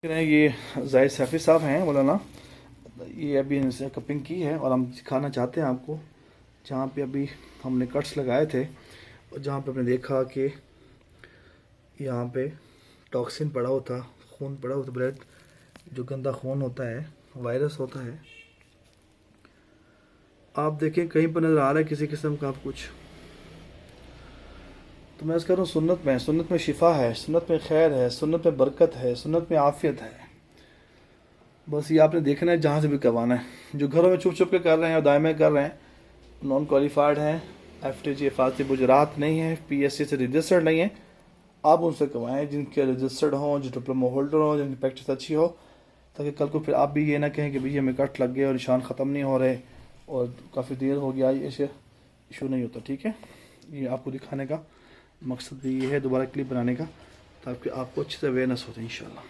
ये जाहिद सैफ़ी साहब हैं मौलाना, ये अभी इनसे कपिंग की है और हम दिखाना चाहते हैं आपको जहाँ पे अभी हमने कट्स लगाए थे और जहाँ पे आपने देखा कि यहाँ पे टॉक्सिन पड़ा हुआ था, खून पड़ा हुआ था, ब्लड जो गंदा खून होता है, वायरस होता है। आप देखें कहीं पर नज़र आ रहा है किसी किस्म का आप कुछ, तो मैं कह रहा हूँ सुन्नत में शिफा है, सुन्नत में खैर है, सुन्नत में बरकत है, सुन्नत में आफियत है। बस ये आपने देखना है जहाँ से भी करवाना है। जो घरों में छुप छुप के कर रहे हैं और दायमे कर रहे हैं, नॉन क्वालिफाइड हैं, FTG फारसी गुजरात नहीं है, PSC से रजिस्टर्ड नहीं है, आप उनसे करवाएं जिनके रजिस्टर्ड हों, जो डिप्लोमा होल्डर हों, जिनकी प्रैक्टिस अच्छी हो, ताकि कल को फिर आप भी ये ना कहें कि भैया हमें कट लग गए और निशान ख़त्म नहीं हो रहे और काफ़ी देर हो गया, ये इशू नहीं होता। ठीक है, ये आपको दिखाने का मकसद ये है, दोबारा क्लिप बनाने का, ताकि आपको अच्छे से अवेयरनेस होता है इंशाल्लाह।